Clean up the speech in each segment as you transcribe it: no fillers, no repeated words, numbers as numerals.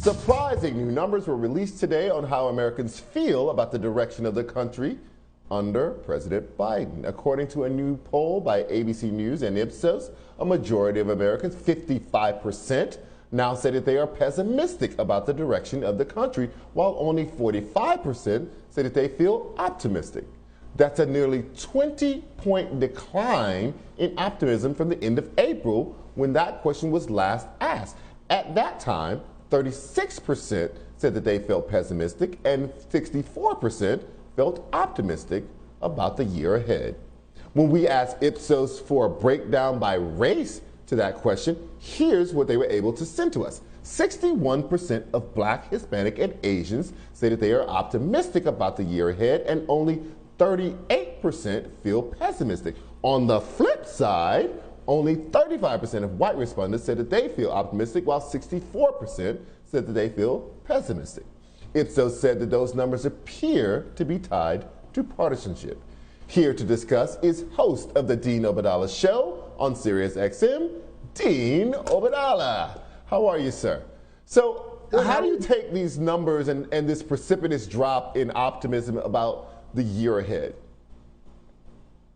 Surprising new numbers were released today on how Americans feel about the direction of the country under President Biden. According to a new poll by ABC News and IPSOS, a majority of Americans, 55%, now say that they are pessimistic about the direction of the country, while only 45% say that they feel optimistic. That's a nearly 20-point decline in optimism from the end of April when that question was last asked. At that time, 36% said that they felt pessimistic and 64% felt optimistic about the year ahead. When we asked Ipsos for a breakdown by race to that question, here's what they were able to send to us. 61% of Black, Hispanic, and Asians say that they are optimistic about the year ahead, and only 38% feel pessimistic. On the flip side, only 35% of white respondents said that they feel optimistic, while 64% said that they feel pessimistic. Ipsos said that those numbers appear to be tied to partisanship. Here to discuss is host of the Dean Obeidallah Show on Sirius XM, Dean Obeidallah. How are you, sir? So how do you take these numbers and this precipitous drop in optimism about the year ahead?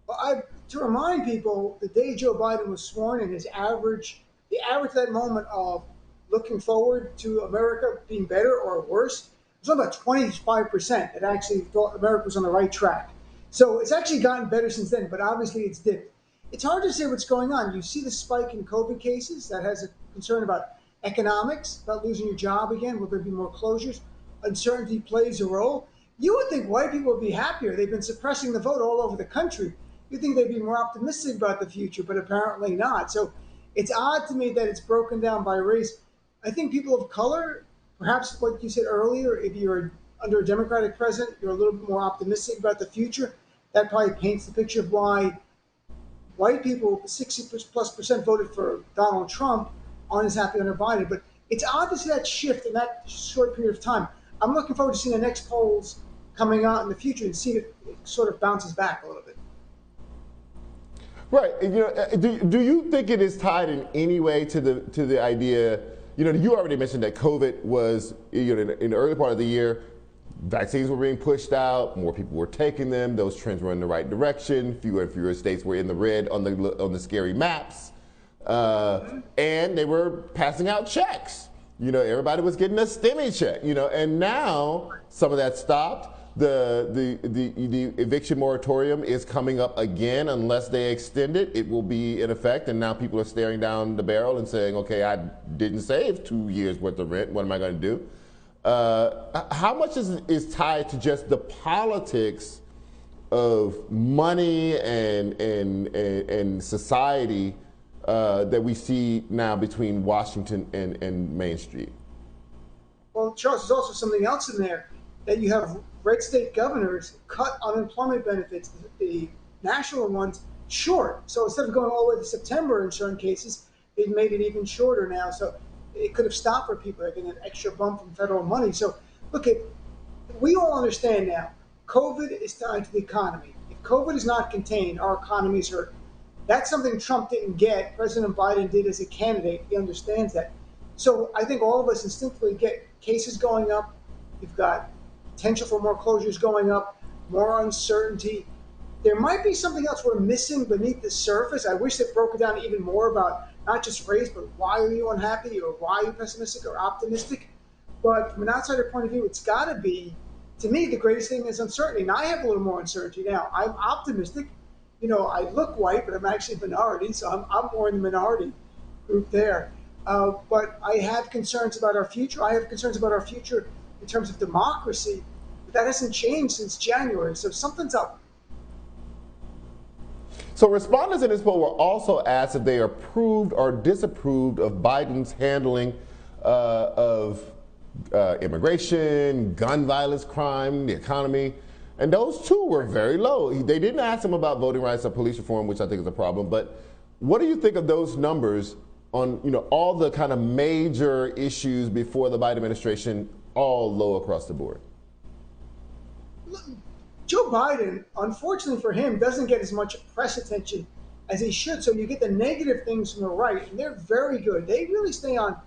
Well, to remind people, the day Joe Biden was sworn in, the average at that moment of looking forward to America being better or worse, it was about 25% that actually thought America was on the right track. So it's actually gotten better since then, but obviously it's dipped. It's hard to say what's going on. You see the spike in COVID cases. That has a concern about economics, about losing your job again. Will there be more closures? Uncertainty plays a role. You would think white people would be happier. They've been suppressing the vote all over the country. You'd think they'd be more optimistic about the future, but apparently not. So it's odd to me that it's broken down by race. I think people of color, perhaps what you said earlier, if you're under a Democratic president, you're a little bit more optimistic about the future. That probably paints the picture of why white people, 60+% voted for Donald Trump, aren't as happy under Biden. But it's odd to see that shift in that short period of time. I'm looking forward to seeing the next polls coming out in the future and see if it sort of bounces back a little bit. Right. Do you think it is tied in any way to the idea? You already mentioned that COVID was, in the early part of the year, vaccines were being pushed out, more people were taking them, those trends were in the right direction, fewer and fewer states were in the red on the scary maps, and they were passing out checks. Everybody was getting a STEMI check, and now some of that stopped. The eviction moratorium is coming up again. Unless they extend it, it will be in effect. And now people are staring down the barrel and saying, okay, I didn't save 2 years worth of rent. What am I going to do? How much is tied to just the politics of money and society that we see now between Washington and Main Street? Well, Charles, there's also something else in there, that you have red state governors cut unemployment benefits, the national ones, short. So instead of going all the way to September in certain cases, they've made it even shorter now. So it could have stopped for people. They're getting an extra bump from federal money. So look, we all understand now, COVID is tied to the economy. If COVID is not contained, our economy is hurt. That's something Trump didn't get. President Biden did as a candidate. He understands that. So I think all of us instinctively get cases going up. You've got potential for more closures going up, more uncertainty. There might be something else we're missing beneath the surface. I wish they broke it down even more about not just race, but why are you unhappy, or why are you pessimistic or optimistic? But from an outsider point of view, it's got to be, to me, the greatest thing is uncertainty. And I have a little more uncertainty now. I'm optimistic. I look white, but I'm actually a minority, so I'm more in the minority group there. But I have concerns about our future. I have concerns about our future in terms of democracy, but that hasn't changed since January. So something's up. So respondents in this poll were also asked if they approved or disapproved of Biden's handling of immigration, gun violence, crime, the economy. And those two were very low. They didn't ask him about voting rights or police reform, which I think is a problem. But what do you think of those numbers on all the kind of major issues before the Biden administration, all low across the board? Joe Biden, unfortunately for him, doesn't get as much press attention as he should. So you get the negative things from the right, and they're very good. They really stay on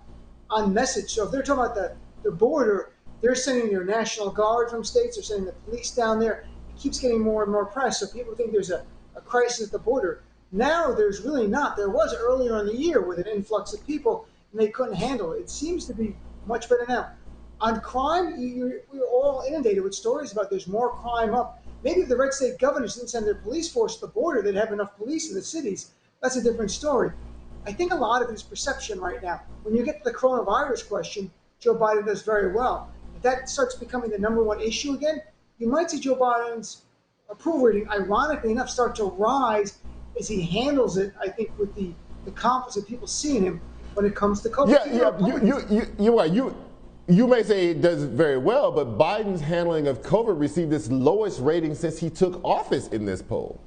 message. So if they're talking about the border, they're sending their National Guard from states, they're sending the police down there. It keeps getting more and more press, so people think there's a crisis at the border. Now there's really not. There was earlier in the year with an influx of people, and they couldn't handle it. It seems to be much better now. On crime, we're all inundated with stories about there's more crime up. Maybe if the red state governors didn't send their police force to the border, they'd have enough police in the cities. That's a different story. I think a lot of it is perception right now. When you get to the coronavirus question, Joe Biden does very well. If that starts becoming the #1 issue again, you might see Joe Biden's approval rating, ironically enough, start to rise as he handles it, I think, with the confidence of people seeing him when it comes to COVID. You're right. You may say it does very well, but Biden's handling of COVID received its lowest rating since he took office in this poll.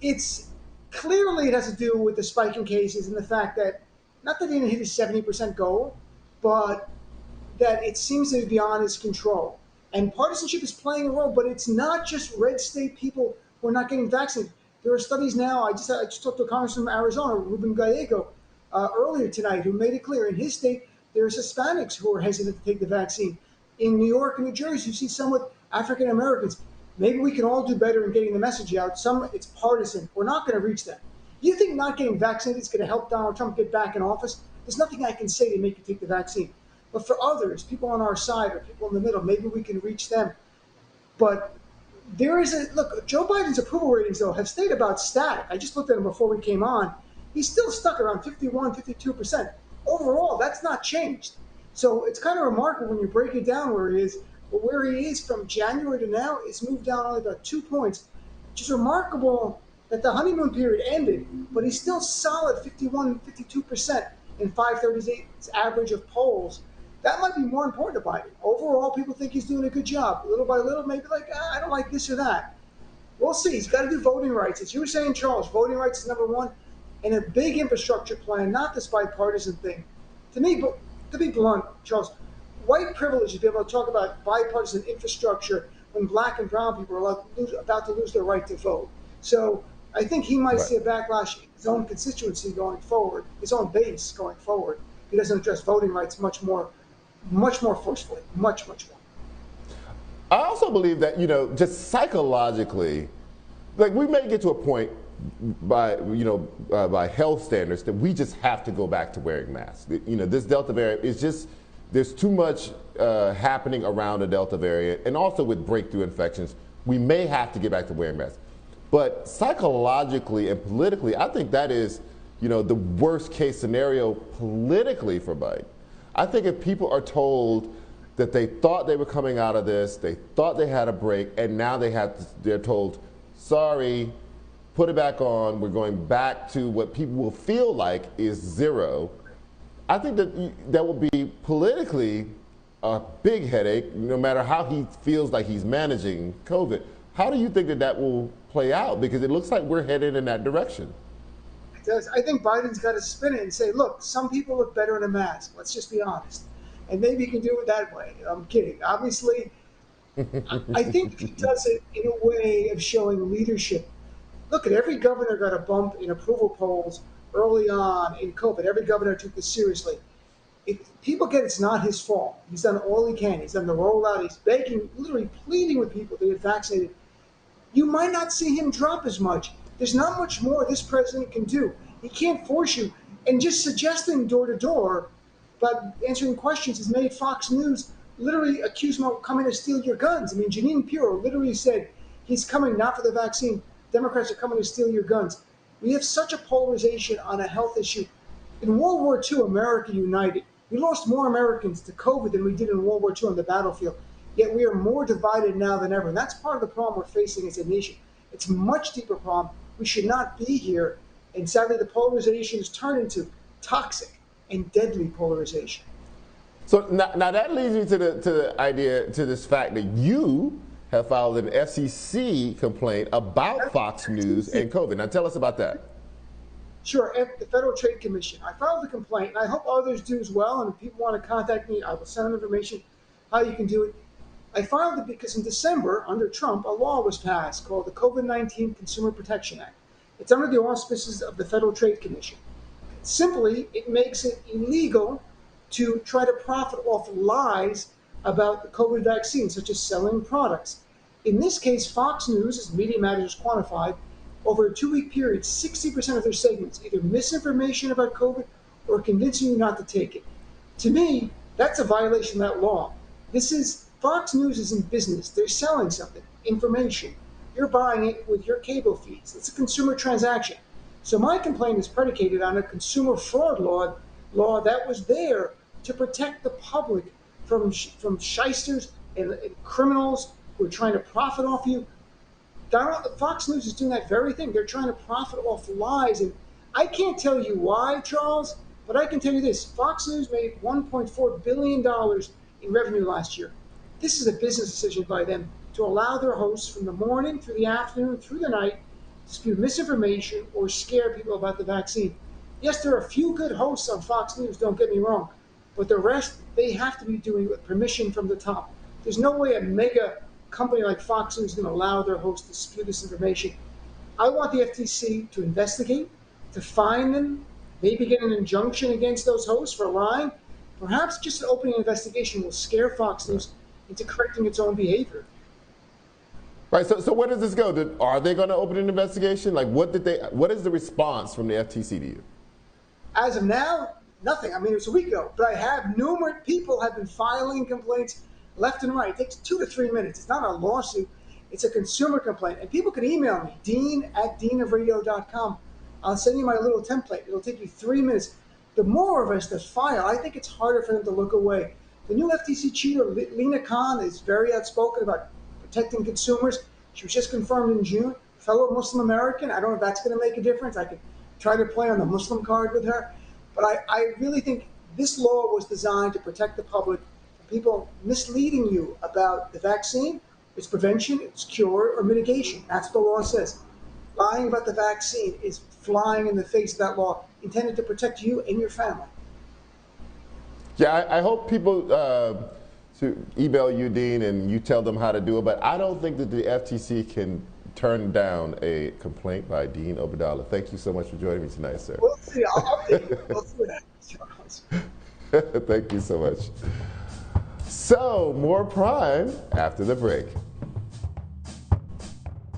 It's clearly it has to do with the spike in cases and the fact that, not that he didn't hit his 70% goal, but that it seems to be beyond his control. And partisanship is playing a role, but it's not just red state people who are not getting vaccinated. There are studies now. I just talked to a congressman from Arizona, Ruben Gallego, earlier tonight, who made it clear in his state there's Hispanics who are hesitant to take the vaccine. In New York and New Jersey, you see some with African Americans. Maybe we can all do better in getting the message out. It's partisan. We're not going to reach that. You think not getting vaccinated is going to help Donald Trump get back in office? There's nothing I can say to make you take the vaccine. But for others, people on our side or people in the middle, maybe we can reach them. But there is look, Joe Biden's approval ratings, though, have stayed about static. I just looked at him before we came on. He's still stuck around 51, 52%. Overall, that's not changed. So it's kind of remarkable when you break it down where he is. But where he is from January to now, it's moved down only about 2 points, which is remarkable that the honeymoon period ended, but he's still solid 51, 52% in 538's average of polls. That might be more important to Biden. Overall, people think he's doing a good job. Little by little, maybe like, I don't like this or that. We'll see. He's got to do voting rights. As you were saying, Charles, voting rights is #1, and a big infrastructure plan, not this bipartisan thing. To me, but to be blunt, Charles, white privilege to be able to talk about bipartisan infrastructure when black and brown people are about to lose their right to vote. So I think he might see a backlash in his own constituency going forward, his own base going forward. He doesn't address voting rights much more forcefully, much more. I also believe that, just psychologically, like we may get to a point by health standards that we just have to go back to wearing masks. This Delta variant is just, there's too much happening around the Delta variant, and also with breakthrough infections, we may have to get back to wearing masks. But psychologically and politically, I think that is, the worst case scenario politically for Biden. I think if people are told that they thought they were coming out of this, they thought they had a break, and now they're told, sorry, put it back on, we're going back to what people will feel like is zero. I think that will be politically a big headache, no matter how he feels like he's managing COVID. How do you think that will play out? Because it looks like we're headed in that direction. It does. I think Biden's got to spin it and say, look, some people look better in a mask. Let's just be honest. And maybe he can do it that way. I'm kidding. Obviously, I think he does it in a way of showing leadership. Look, every governor got a bump in approval polls early on in COVID. Every governor took this seriously. If people get it's not his fault. He's done all he can. He's done the rollout. He's begging, literally pleading with people to get vaccinated. You might not see him drop as much. There's not much more this president can do. He can't force you. And just suggesting door to door about answering questions has made Fox News literally accuse him of coming to steal your guns. I mean, Jeanine Pirro literally said he's coming not for the vaccine. Democrats are coming to steal your guns. We have such a polarization on a health issue. In World War II, America united. We lost more Americans to COVID than we did in World War II on the battlefield. Yet we are more divided now than ever. And that's part of the problem we're facing as a nation. It's a much deeper problem. We should not be here. And sadly, the polarization has turned into toxic and deadly polarization. So now that leads me to the idea, to this fact that you have filed an FCC complaint about Fox News and COVID. Now tell us about that. Sure, at the Federal Trade Commission. I filed the complaint, and I hope others do as well. And if people want to contact me, I will send them information how you can do it. I filed it because in December, under Trump, a law was passed called the COVID-19 Consumer Protection Act. It's under the auspices of the Federal Trade Commission. Simply, it makes it illegal to try to profit off lies about the COVID vaccine, such as selling products. In this case, Fox News, as Media Matters quantified, over a 2-week period, 60% of their segments, either misinformation about COVID or convincing you not to take it. To me, that's a violation of that law. Fox News is in business. They're selling something, information. You're buying it with your cable feeds. It's a consumer transaction. So my complaint is predicated on a consumer fraud law that was there to protect the public from shysters and criminals who are trying to profit off you. Fox News is doing that very thing. They're trying to profit off lies. And I can't tell you why, Charles, but I can tell you this. Fox News made $1.4 billion in revenue last year. This is a business decision by them to allow their hosts from the morning through the afternoon through the night to spew misinformation or scare people about the vaccine. Yes, there are a few good hosts on Fox News, don't get me wrong, but the rest, they have to be doing it with permission from the top. There's no way a mega company like Fox News is going to allow their hosts to spew this information. I want the FTC to investigate, to fine them, maybe get an injunction against those hosts for lying. Perhaps just an opening investigation will scare Fox News into correcting its own behavior. Right. So where does this go? Are they going to open an investigation? Like, what is the response from the FTC to you? As of now, nothing. I mean, it was a week ago, but I have numerous people have been filing complaints left and right. It takes 2 to 3 minutes. It's not a lawsuit. It's a consumer complaint. And people can email me, dean@deanofradio.com. I'll send you my little template. It'll take you 3 minutes. The more of us that file, I think it's harder for them to look away. The new FTC chair, Lena Khan, is very outspoken about protecting consumers. She was just confirmed in June. Fellow Muslim American. I don't know if that's going to make a difference. I could try to play on the Muslim card with her. But I really think this law was designed to protect the public from people misleading you about the vaccine, its prevention, its cure, or mitigation. That's what the law says. Lying about the vaccine is flying in the face of that law intended to protect you and your family. Yeah, I hope people to email you, Dean, and you tell them how to do it. But I don't think that the FTC can turn down a complaint by Dean Obeidallah. Thank you so much for joining me tonight, sir. We'll see. I'll update you. We'll see what happens, Charles. Thank you so much. So, more Prime after the break.